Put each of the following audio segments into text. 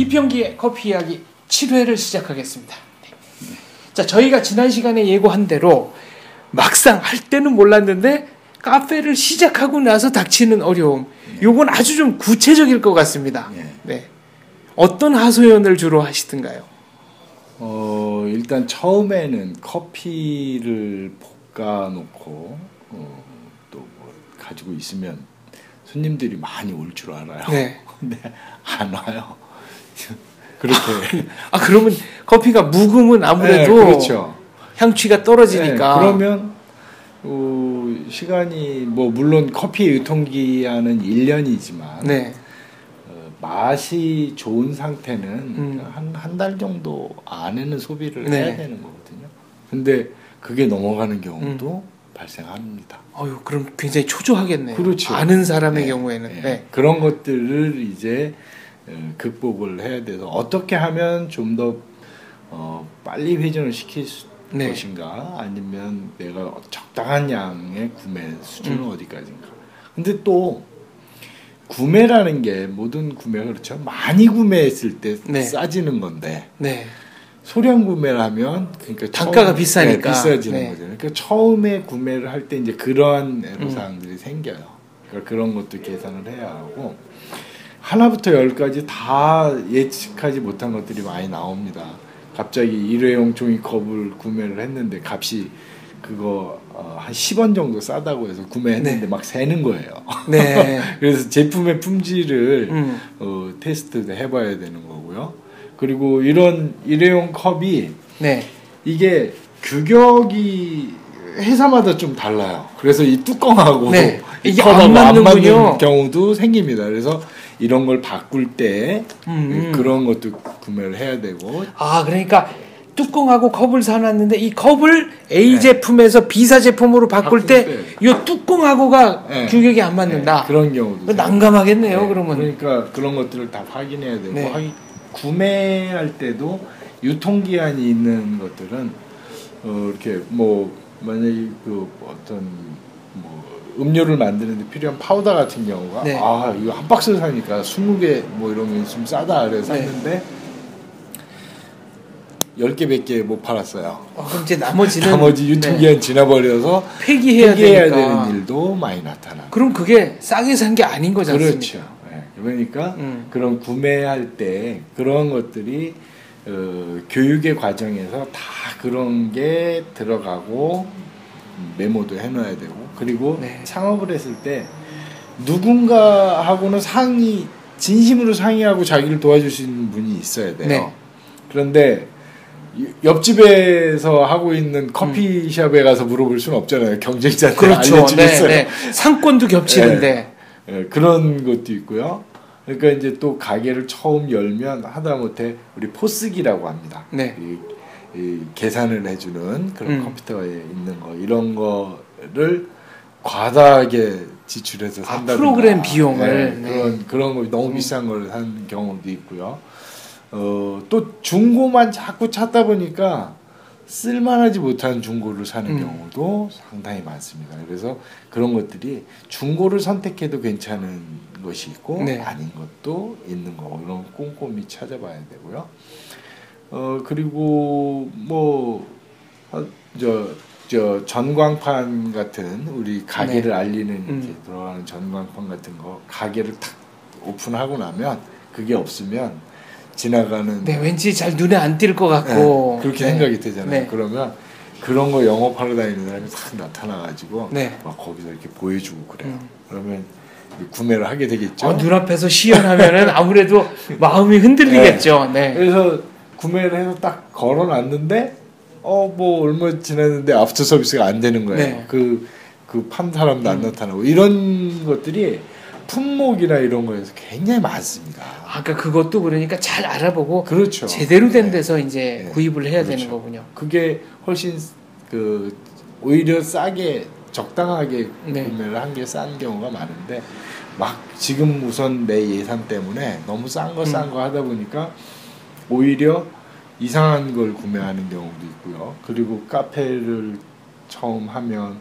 이평기의 커피 이야기 7회를 시작하겠습니다. 자, 저희가 지난 시간에 예고한 대로 막상 할 때는 몰랐는데 카페를 시작하고 나서 닥치는 어려움, 요건 아주 좀 구체적일 것 같습니다. 네. 어떤 하소연을 주로 하시던가요? 일단 처음에는 커피를 볶아놓고 또 뭐 가지고 있으면 손님들이 많이 올 줄 알아요. 네. 근데 안 와요. 그렇게. 그러면 커피가 묵으면 아무래도 네, 그렇죠. 향취가 떨어지니까. 네, 그러면 시간이 뭐 물론 커피 유통기한은 1년이지만 네. 맛이 좋은 상태는 한 달 정도 안에는 소비를 네. 해야 되는 거거든요. 근데 그게 넘어가는 경우도 발생합니다. 그럼 굉장히 초조하겠네요. 그렇죠. 아는 사람의 네. 경우에는. 네. 네. 그런 것들을 이제 극복을 해야 돼서 어떻게 하면 좀 더 빨리 회전을 시킬 네. 것인가, 아니면 내가 적당한 양의 구매 수준은 어디까지인가. 근데 또 구매라는 게 모든 구매가 그렇죠. 많이 구매했을 때 네. 싸지는 건데 네. 소량 구매를 하면 그러니까 단가가 비싸니까 비싸지는 네. 거죠. 그러니까 처음에 구매를 할 때 이제 그러한 애로사항들이 생겨요. 그러니까 그런 것도 계산을 해야 하고, 하나부터 열까지 다 예측하지 못한 것들이 많이 나옵니다. 갑자기 일회용 종이컵을 구매를 했는데 값이 그거 한 10원 정도 싸다고 해서 구매했는데 네. 막 새는 거예요. 네. 그래서 제품의 품질을 테스트도 해봐야 되는 거고요. 그리고 이런 일회용 컵이 네. 이게 규격이 회사마다 좀 달라요. 그래서 이 뚜껑하고 네. 이 이게 컵하고 안 안 맞는군요. 맞는 경우도 생깁니다. 그래서 이런 걸 바꿀 때 그런 것도 구매를 해야 되고. 그러니까 뚜껑하고 컵을 사놨는데 이 컵을 A 제품에서 B사 제품으로 바꿀 때 이 뚜껑하고가 규격이 안 맞는다. 네, 그런 경우도 난감하겠네요. 네, 그러면. 그러니까 그런 것들을 다 확인해야 되고, 네. 구매할 때도 유통기한이 있는 것들은 이렇게 뭐 만약에 그 어떤 뭐 음료를 만드는데 필요한 파우더 같은 경우가 네. 이거 한 박스 사니까 20개 뭐 이런 게 좀 싸다 그래서 샀는데 10개, 100개 못 팔았어요. 그럼 이제 나머지 유통기한 지나버려서 폐기해야 되는 일도 많이 나타나요. 그럼 그게 싸게 산 게 아닌 거지 않습니까? 그렇죠. 네. 그러니까 그런 구매할 때 그런 것들이 교육의 과정에서 다 그런 게 들어가고 메모도 해놔야 되고, 그리고 창업을 했을 때 누군가하고는 진심으로 상의하고 자기를 도와줄 수 있는 분이 있어야 돼요. 네. 그런데 옆집에서 하고 있는 커피숍에 가서 물어볼 수는 없잖아요. 경쟁자한테 그렇죠. 알려주겠어요. 네. 상권도 겹치는데. 네, 그런 것도 있고요. 그러니까 이제 또 가게를 처음 열면 하다못해 우리 포스기라고 합니다. 네. 이 계산을 해주는 그런 컴퓨터에 있는 거, 이런 거를 과다하게 지출해서 산다든가. 프로그램 비용을. 그런 거 너무 비싼 걸 산 경우도 있고요. 또 중고만 자꾸 찾다 보니까 쓸만하지 못한 중고를 사는 경우도 상당히 많습니다. 그래서 그런 것들이 중고를 선택해도 괜찮은 것이 있고 아닌 것도 있는 거고, 이런 꼼꼼히 찾아봐야 되고요. 그리고 뭐 전광판 같은 우리 가게를 알리는 이제 들어가는 전광판 같은 거, 가게를 탁 오픈하고 나면 그게 없으면 지나가는 왠지 잘 눈에 안 띌 것 같고 그렇게 생각이 되잖아요. 그러면 그런 거 영업하러 다니는 사람이 탁 나타나가지고 막 거기서 이렇게 보여주고 그래요. 그러면 구매를 하게 되겠죠. 눈앞에서 시연하면은 아무래도 마음이 흔들리겠죠. 그래서 구매를 해서 딱 걸어놨는데 뭐 얼마 지났는데 아프터 서비스가 안 되는 거예요. 그 판 사람도 안 나타나고, 이런 것들이 품목이나 이런 거에서 굉장히 많습니다. 그러니까 그것도 그러니까 잘 알아보고 그렇죠. 제대로 된 데서 이제 구입을 해야 되는 거군요. 그게 훨씬 오히려 싸게 적당하게 구매를 한 게 싼 경우가 많은데, 막 지금 우선 내 예산 때문에 너무 싼 거 하다 보니까 오히려 이상한 걸 구매하는 경우도 있고요. 그리고 카페를 처음 하면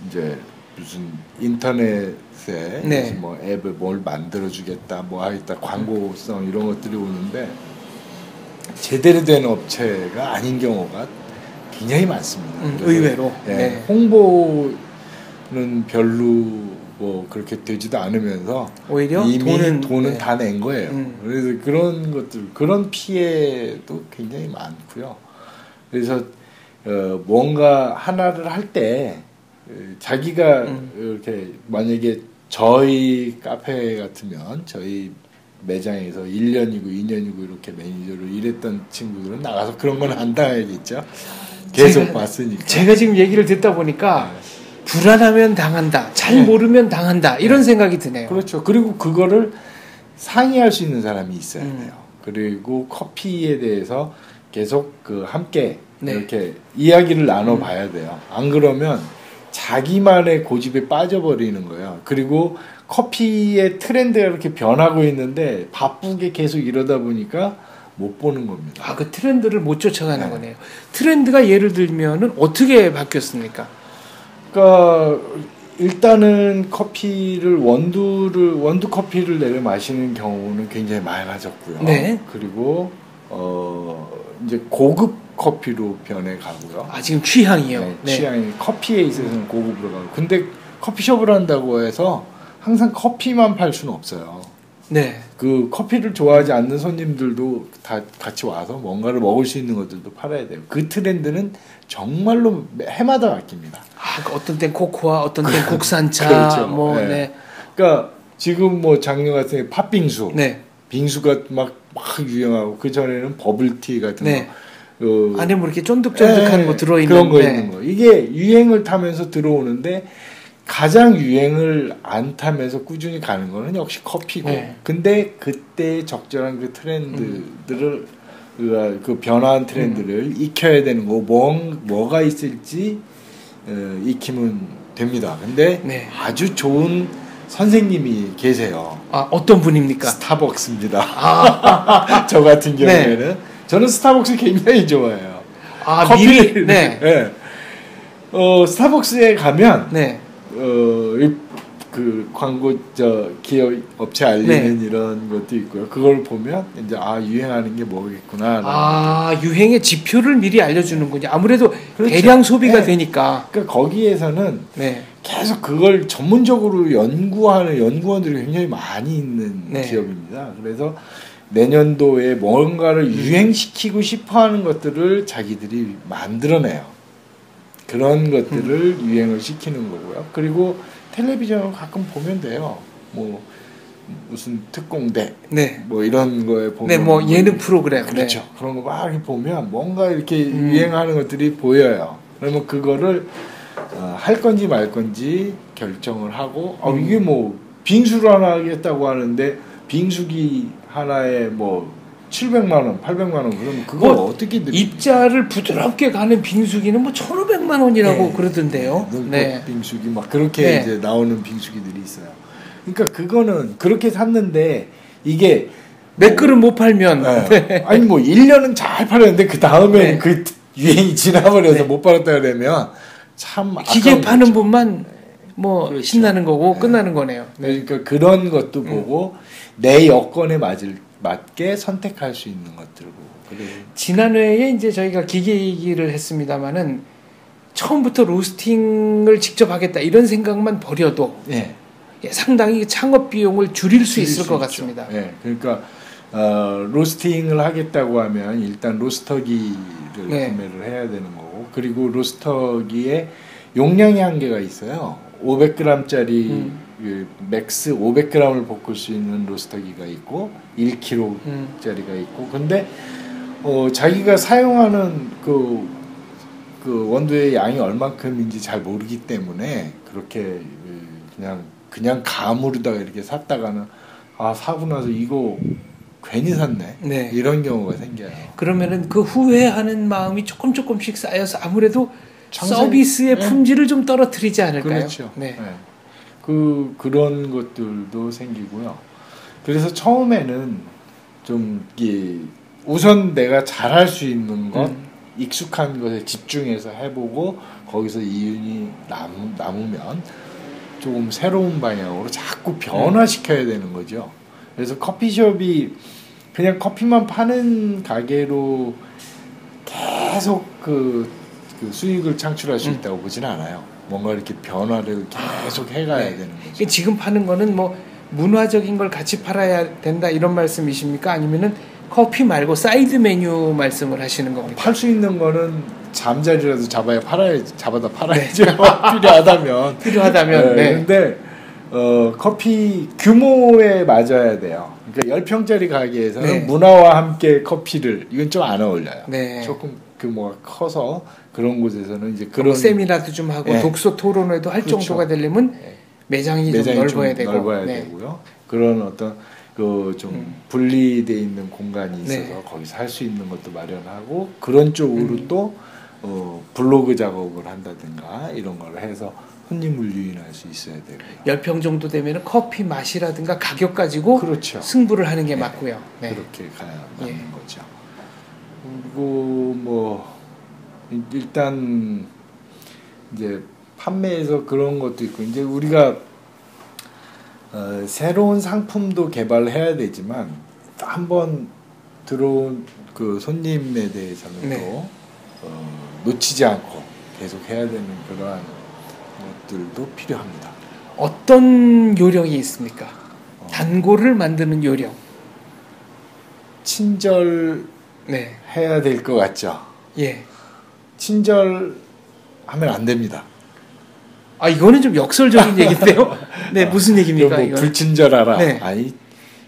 이제 무슨 인터넷에 네. 뭐 앱을 뭘 만들어주겠다, 뭐 하겠다, 광고성 이런 것들이 오는데 제대로 된 업체가 아닌 경우가 굉장히 많습니다. 의외로. 예, 네. 홍보는 별로 뭐 그렇게 되지도 않으면서 오히려 이미 돈은 네. 다 낸 거예요. 그래서 그런 것들, 그런 피해도 굉장히 많고요. 그래서 뭔가 하나를 할 때 자기가 이렇게 만약에 저희 카페 같으면 저희 매장에서 1년이고 2년이고 이렇게 매니저로 일했던 친구들은 나가서 그런 건 안 당해야겠죠. 계속 봤으니까. 제가 지금 얘기를 듣다 보니까 불안하면 당한다, 잘 모르면 당한다 이런 생각이 드네요. 그렇죠. 그리고 그거를 상의할 수 있는 사람이 있어야 돼요. 그리고 커피에 대해서 계속 함께 네. 이렇게 이야기를 나눠봐야 돼요. 안 그러면 자기만의 고집에 빠져버리는 거예요. 그리고 커피의 트렌드가 이렇게 변하고 있는데 바쁘게 계속 이러다 보니까 못 보는 겁니다. 아, 그 트렌드를 못 쫓아가는 거네요. 트렌드가 예를 들면은 어떻게 바뀌었습니까? 그러니까 일단은 커피를 원두 커피를 내려 마시는 경우는 굉장히 많아졌고요. 네. 그리고 이제 고급 커피로 변해 가고요. 아, 지금 취향이요. 네, 네. 취향이 커피에 있어서는 고급으로 가고. 근데 커피숍을 한다고 해서 항상 커피만 팔 수는 없어요. 네. 그 커피를 좋아하지 않는 손님들도 다 같이 와서 뭔가를 먹을 수 있는 것들도 팔아야 돼요. 그 트렌드는 정말로 해마다 바뀝니다. 아, 그러니까 어떤 땐 코코아, 어떤 땐 국산차, 그렇죠. 뭐, 네. 네. 그러니까 지금 뭐 작년 같은 경우에 팥빙수, 네. 빙수가 막 유행하고 그 전에는 버블티 같은 네. 거. 안에 뭐 이렇게 쫀득쫀득한 뭐 들어있는 그런 거 네. 있는 거. 이게 유행을 타면서 들어오는데 가장 유행을 안 타면서 꾸준히 가는 거는 역시 커피고. 네. 근데 그때 적절한 그 트렌드들을 그 변화한 트렌드를 익혀야 되는 거고 뭐가 있을지 익히면 됩니다. 근데 네. 아주 좋은 선생님이 계세요. 아, 어떤 분입니까? 스타벅스입니다. 아, 저 같은 경우에는 저는 스타벅스 굉장히 좋아해요. 아, 커피를 네. 네. 스타벅스에 가면 네. 그 광고 기업 업체 알리는 이런 것도 있고요. 그걸 보면 이제 유행하는 게 뭐겠구나. 아, 유행의 지표를 미리 알려주는군요. 아무래도 그렇죠. 대량 소비가 네. 되니까. 그러니까 거기에서는 네. 계속 그걸 전문적으로 연구하는 연구원들이 굉장히 많이 있는 네. 기업입니다. 그래서 내년도에 뭔가를 유행시키고 싶어하는 것들을 자기들이 만들어내요. 그런 것들을 유행을 시키는 거고요. 그리고 텔레비전을 가끔 보면 돼요. 뭐 무슨 특공대, 네. 뭐 이런 거에 보면 네, 뭐 예능 프로그램. 그렇죠. 네. 그런 거 막 이렇게 보면 뭔가 이렇게 유행하는 것들이 보여요. 그러면 그거를 할 건지 말 건지 결정을 하고 이게 뭐 빙수를 하나 하겠다고 하는데 빙수기 하나에 뭐 700만 원, 800만 원 그러면 그걸 뭐 어떻게 입자를 부드럽게 가는 빙수기는 뭐 1,500만 원이라고 네. 그러던데요. 네. 빙수기 막 그렇게 네. 이제 나오는 빙수기들이 있어요. 그러니까 그거는 그렇게 샀는데 이게 몇 그릇 못 팔면 네. 아니 뭐 1년은 잘 팔았는데 그 다음에 네. 그 유행이 지나버려서 네. 못 팔았다 그러면 참 기계 파는 거죠. 분만 뭐 그렇죠. 신나는 거고 네. 끝나는 거네요. 그러니까 그런 것도 보고 내 여건에 맞게 선택할 수 있는 것들 보고. 그래. 지난 회에 이제 저희가 기계 얘기를 했습니다마는 처음부터 로스팅을 직접 하겠다 이런 생각만 버려도 네. 상당히 창업 비용을 줄일 수 있을 것 있죠. 같습니다. 네. 그러니까 로스팅을 하겠다고 하면 일단 로스터기를 네. 구매를 해야 되는 거고, 그리고 로스터기에 용량의 한계가 있어요. 500g짜리 맥스 500g을 볶을 수 있는 로스터기가 있고 1kg짜리가 있고, 근데 자기가 사용하는 그 원두의 양이 얼만큼인지 잘 모르기 때문에 그렇게 그냥 감으로다가 이렇게 샀다가는 사고 나서 이거 괜히 샀네. 네. 이런 경우가 생겨요. 그러면은 그 후회하는 마음이 조금씩 쌓여서 아무래도 청산- 서비스의 네. 품질을 좀 떨어뜨리지 않을까요? 그렇죠. 네. 네. 그런 것들도 생기고요. 그래서 처음에는 좀 우선 내가 잘할 수 있는 것, 익숙한 것에 집중해서 해보고 거기서 이윤이 남으면 조금 새로운 방향으로 자꾸 변화시켜야 되는 거죠. 그래서 커피숍이 그냥 커피만 파는 가게로 계속 그 수익을 창출할 수 있다고 보지는 않아요. 뭔가 이렇게 변화를 계속 해가야 되는 거죠. 지금 파는 거는 뭐 문화적인 걸 같이 팔아야 된다 이런 말씀이십니까? 아니면은 커피 말고 사이드 메뉴 말씀을 하시는 겁니까? 팔 수 있는 거는 잠자리라도 잡아다 팔아야죠. 필요하다면. 네. 근데 커피 규모에 맞아야 돼요. 그러니까 10평짜리 가게에서는 네. 문화와 함께 커피를 이건 좀 안 어울려요. 네. 조금 규모가 커서 그런 곳에서는 이제 그런 그런 세미나도 좀 하고 네. 독서 토론회도 할 그렇죠. 정도가 되려면 매장이 좀 넓어야 되고. 되고요. 그런 어떤 그 좀 분리돼 있는 공간이 있어서 거기서 할 수 있는 것도 마련하고 그런 쪽으로 또 블로그 작업을 한다든가 이런 걸 해서 손님을 유인할 수 있어야 되고요. 10평 정도 되면 커피 맛이라든가 가격 가지고 그렇죠. 승부를 하는 게 맞고요. 네. 그렇게 가야 맞는 거죠. 그리고 뭐 일단 이제 판매에서 그런 것도 있고 이제 우리가 새로운 상품도 개발해야 되지만 한번 들어온 그 손님에 대해서는 또 놓치지 않고 계속 해야 되는 그러한 것들도 필요합니다. 어떤 요령이 있습니까? 단골을 만드는 요령. 친절해야 될 것 같죠. 예. 친절하면 안 됩니다. 아 이거는 좀 역설적인 얘기인데요. 네 무슨 얘기입니까? 뭐 불친절하라. 네. 아니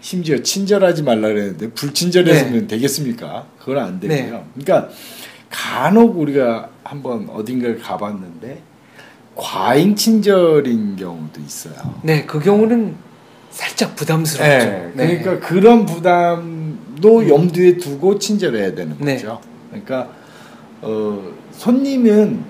심지어 친절하지 말라 그랬는데 불친절했으면 되겠습니까? 그건 안 되고요. 그러니까 간혹 우리가 한번 어딘가를 가봤는데 과잉 친절인 경우도 있어요. 네, 그 경우는 살짝 부담스럽죠. 그러니까 그런 부담도 염두에 두고 친절해야 되는 거죠. 그러니까 손님은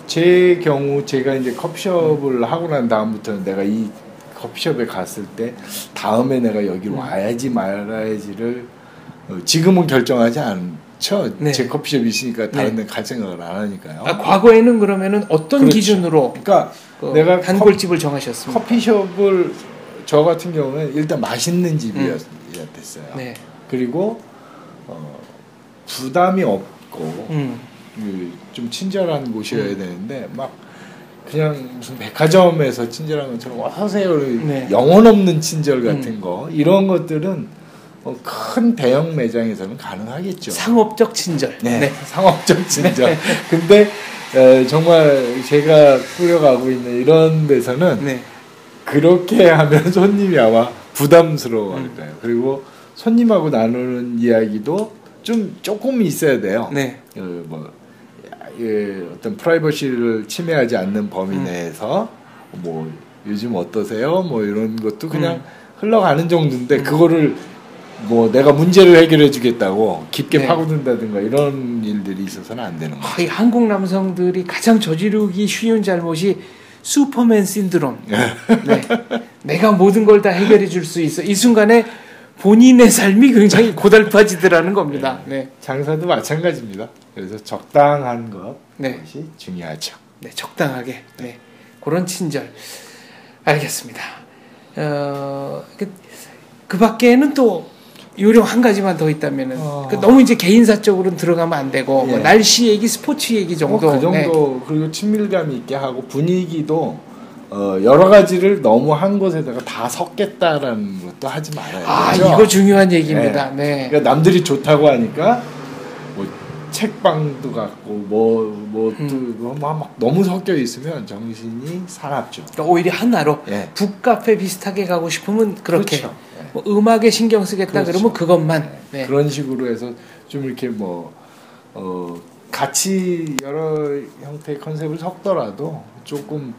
제 경우 제가 이제 커피숍을 하고 난 다음부터는 내가 이 커피숍에 갔을 때 다음에 내가 여기 와야지 말아야지를 지금은 결정하지 않죠. 제 커피숍이 있으니까 다른 데 갈 생각을 안 하니까요. 아, 과거에는 그러면은 어떤 기준으로 그러니까 내가 단골집을 정하셨습니까? 커피숍을 저 같은 경우는 일단 맛있는 집이었어요. 그리고 부담이 없고 좀 친절한 곳이어야 되는데 막 그냥 무슨 백화점에서 친절한 것처럼 와서세요 영혼 없는 친절 같은 거 이런 것들은 큰 대형 매장에서는 가능하겠죠. 상업적 친절. 상업적 친절. 근데 정말 제가 꾸려가고 있는 이런 데서는 그렇게 하면 손님이 아마 부담스러워할 거예요. 그리고 손님하고 나누는 이야기도 조금 있어야 돼요. 어떤 프라이버시를 침해하지 않는 범위 내에서 뭐 요즘 어떠세요? 뭐 이런 것도 그냥 흘러가는 정도인데 그거를 뭐 내가 문제를 해결해 주겠다고 깊게 파고든다든가 이런 일들이 있어서는 안 되는 거죠. 거의 한국 남성들이 가장 저지르기 쉬운 잘못이 슈퍼맨 신드롬. 내가 모든 걸 다 해결해 줄 수 있어. 이 순간에 본인의 삶이 굉장히 고달파지더라는 겁니다. 장사도 마찬가지입니다. 그래서 적당한 것이 중요하죠. 적당하게. 그런 친절. 알겠습니다. 그 밖에는 또 요령 한 가지만 더 있다면은 너무 이제 개인사적으로는 들어가면 안 되고 뭐 날씨 얘기, 스포츠 얘기 정도. 그 정도 그리고 친밀감 있게 하고 분위기도 여러 가지를 너무 한 곳에다가 다 섞겠다라는 것도 하지 말아야 되죠. 이거 중요한 얘기입니다. 그러니까 남들이 좋다고 하니까 뭐 책방도 갖고 막 너무 섞여 있으면 정신이 사납죠. 그러니까 오히려 하나로 북카페 비슷하게 가고 싶으면 그렇게 뭐 음악에 신경 쓰겠다 그러면 그것만 그런 식으로 해서 좀 이렇게 같이 여러 형태의 컨셉을 섞더라도 조금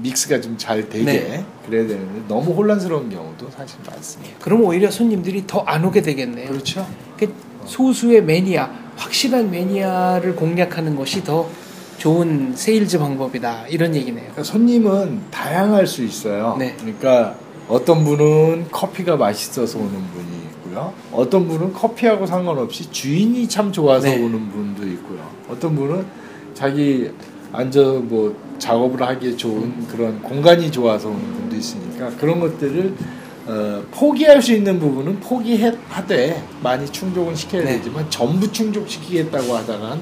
믹스가 좀 잘 되게 그래야 되는데 너무 혼란스러운 경우도 사실 많습니다. 그럼 오히려 손님들이 더 안 오게 되겠네요. 그렇죠. 소수의 매니아, 확실한 매니아를 공략하는 것이 더 좋은 세일즈 방법이다 이런 얘기네요. 그러니까 손님은 다양할 수 있어요. 그러니까 어떤 분은 커피가 맛있어서 오는 분이 있고요. 어떤 분은 커피하고 상관없이 주인이 참 좋아서 오는 분도 있고요. 어떤 분은 자기 앉아 뭐 작업을 하기에 좋은 그런 공간이 좋아서 오는 분도 있으니까 그런 것들을 포기할 수 있는 부분은 포기하되 많이 충족은 시켜야 네. 되지만 전부 충족시키겠다고 하다간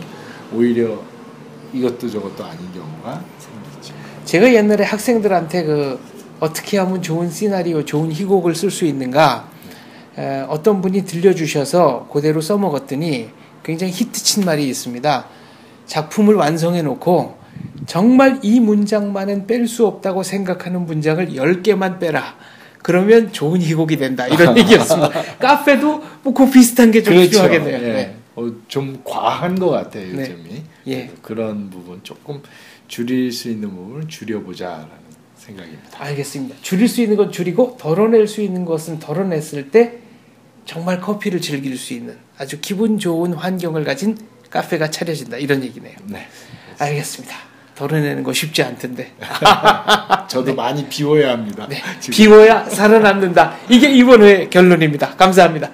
오히려 이것도 저것도 아닌 경우가 생기죠. 제가 옛날에 학생들한테 어떻게 하면 좋은 시나리오, 좋은 희곡을 쓸 수 있는가 어떤 분이 들려주셔서 그대로 써먹었더니 굉장히 히트친 말이 있습니다. 작품을 완성해 놓고 정말 이 문장만은 뺄 수 없다고 생각하는 문장을 10개만 빼라. 그러면 좋은 희곡이 된다. 이런 얘기였습니다. 카페도 뭐 그 비슷한 게 좀 그렇죠. 필요하겠네요. 예. 네. 좀 과한 것 같아요. 요즘이. 네. 예. 그런 부분 조금 줄일 수 있는 부분을 줄여보자라는 생각입니다. 알겠습니다. 줄일 수 있는 건 줄이고 덜어낼 수 있는 것은 덜어냈을 때 정말 커피를 즐길 수 있는 아주 기분 좋은 환경을 가진 카페가 차려진다. 이런 얘기네요. 네. 알겠습니다. 덜어내는 거 쉽지 않던데. 저도 많이 비워야 합니다. 네. 비워야 살아남는다. 이게 이번 회 결론입니다. 감사합니다.